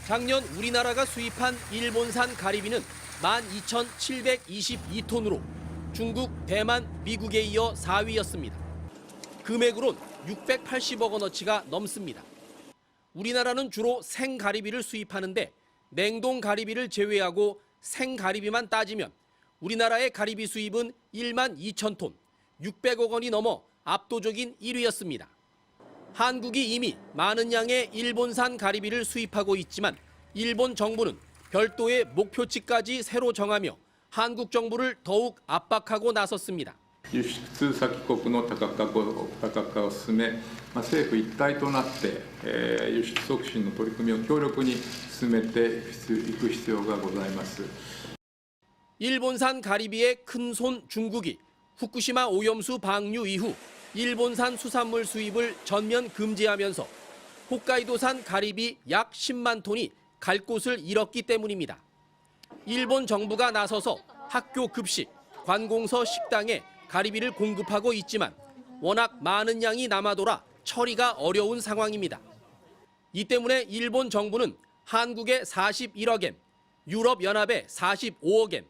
작년 우리나라가 수입한 일본산 가리비는 12,722톤으로 중국, 대만, 미국에 이어 4위였습니다. 금액으론 680억 원어치가 넘습니다. 우리나라는 주로 생가리비를 수입하는데 냉동 가리비를 제외하고 생가리비만 따지면 우리나라의 가리비 수입은 1만 2천 톤, 600억 원이 넘어 압도적인 1위였습니다. 한국이 이미 많은 양의 일본산 가리비를 수입하고 있지만 일본 정부는 별도의 목표치까지 새로 정하며 한국 정부를 더욱 압박하고 나섰습니다. 輸出先国の多角化を進め、政府一体となって輸出促進の取り組みを強力に進めていく必要がございます。 일본산 가리비의 큰손 중국이 후쿠시마 오염수 방류 이후 일본산 수산물 수입을 전면 금지하면서 홋카이도산 가리비 약 10만 톤이 갈 곳을 잃었기 때문입니다. 일본 정부가 나서서 학교 급식, 관공서 식당에 가리비를 공급하고 있지만 워낙 많은 양이 남아돌아 처리가 어려운 상황입니다. 이 때문에 일본 정부는 한국에 41억 엔, 유럽연합에 45억 엔,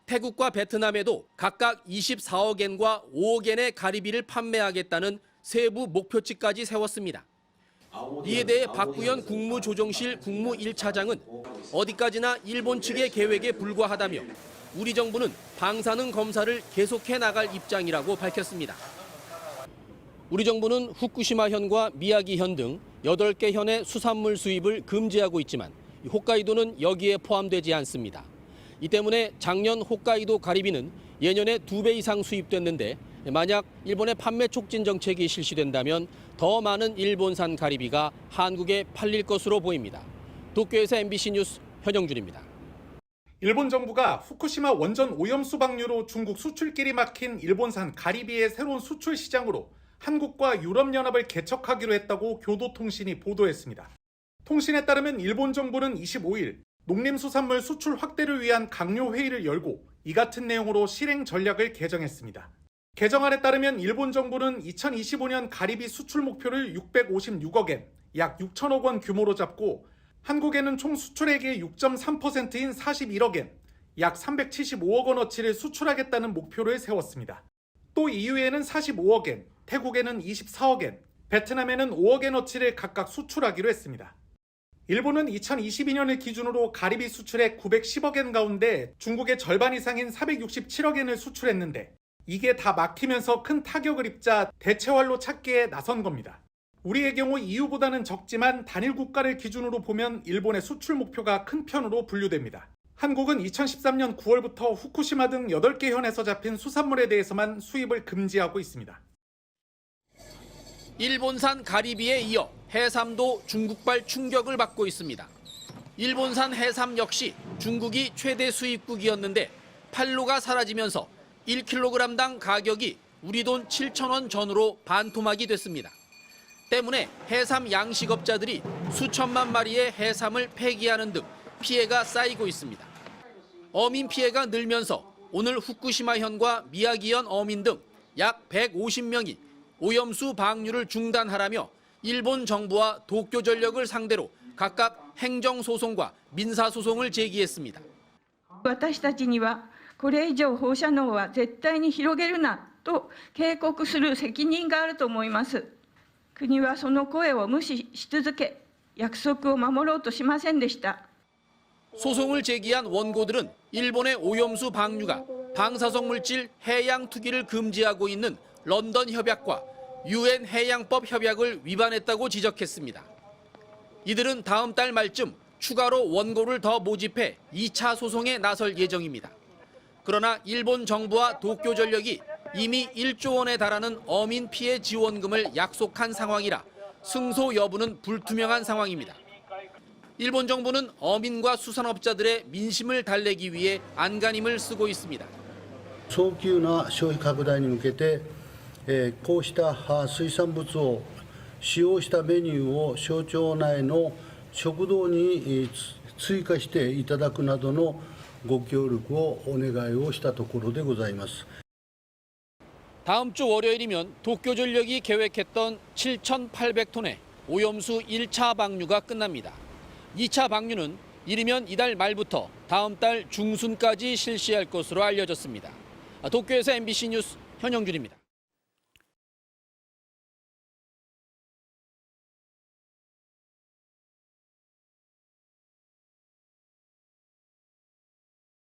태국과 베트남에도 각각 24억 엔과 5억 엔의 가리비를 판매하겠다는 세부 목표치까지 세웠습니다. 이에 대해 박구현 국무조정실 국무 1차장은 어디까지나 일본 측의 계획에 불과하다며 우리 정부는 방사능 검사를 계속해 나갈 입장이라고 밝혔습니다. 우리 정부는 후쿠시마현과 미야기현 등 8개 현의 수산물 수입을 금지하고 있지만 홋카이도는 여기에 포함되지 않습니다. 이 때문에 작년 홋카이도 가리비는 예년의 2배 이상 수입됐는데 만약 일본의 판매 촉진 정책이 실시된다면 더 많은 일본산 가리비가 한국에 팔릴 것으로 보입니다. 도쿄에서 MBC 뉴스 현영준입니다. 일본 정부가 후쿠시마 원전 오염수 방류로 중국 수출길이 막힌 일본산 가리비의 새로운 수출 시장으로 한국과 유럽연합을 개척하기로 했다고 교도통신이 보도했습니다. 통신에 따르면 일본 정부는 25일 농림수산물 수출 확대를 위한 강요회의를 열고 이 같은 내용으로 실행 전략을 개정했습니다. 개정안에 따르면 일본 정부는 2025년 가리비 수출 목표를 656억 엔, 약 6천억 원 규모로 잡고 한국에는 총 수출액의 6.3%인 41억 엔, 약 375억 원어치를 수출하겠다는 목표를 세웠습니다. 또 EU에는 45억 엔, 태국에는 24억 엔, 베트남에는 5억 엔어치를 각각 수출하기로 했습니다. 일본은 2022년을 기준으로 가리비 수출액 910억 엔 가운데 중국의 절반 이상인 467억 엔을 수출했는데 이게 다 막히면서 큰 타격을 입자 대체활로 찾기에 나선 겁니다. 우리의 경우 EU보다는 적지만 단일 국가를 기준으로 보면 일본의 수출 목표가 큰 편으로 분류됩니다. 한국은 2013년 9월부터 후쿠시마 등 8개 현에서 잡힌 수산물에 대해서만 수입을 금지하고 있습니다. 일본산 가리비에 이어 해삼도 중국발 충격을 받고 있습니다. 일본산 해삼 역시 중국이 최대 수입국이었는데 판로가 사라지면서 1kg당 가격이 우리 돈 7,000원 전후로 반토막이 됐습니다. 때문에 해삼 양식업자들이 수천만 마리의 해삼을 폐기하는 등 피해가 쌓이고 있습니다. 어민 피해가 늘면서 오늘 후쿠시마현과 미야기현 어민 등 약 150명이 오염수 방류를 중단하라며 일본 정부와 도쿄전력을 상대로 각각 행정소송과 민사소송을 제기했습니다. 私たちにはこれ以上放射能は絶対に広げるなと警告する責任があると思います。国はその声を無視し続け、約束を守ろうとしませんでした。 소송을 제기한 원고들은 일본의 오염수 방류가 방사성 물질 해양 투기를 금지하고 있는 런던 협약과 UN 해양법 협약을 위반했다고 지적했습니다. 이들은 다음 달 말쯤 추가로 원고를 더 모집해 2차 소송에 나설 예정입니다. 그러나 일본 정부와 도쿄전력이 이미 1조 원에 달하는 어민 피해 지원금을 약속한 상황이라 승소 여부는 불투명한 상황입니다. 일본 정부는 어민과 수산업자들의 민심을 달래기 위해 안간힘을 쓰고 있습니다. 早急な消費拡大に向けて、こうした水産物を使用したメニューを省庁内の食堂に追加していただくなどのご協力をお願いをしたところでございます。 다음 주 월요일이면 도쿄전력이 계획했던 7,800톤의 오염수 1차 방류가 끝납니다. 2차 방류는 이르면 이달 말부터 다음 달 중순까지 실시할 것으로 알려졌습니다. 도쿄에서 MBC 뉴스 현영준입니다.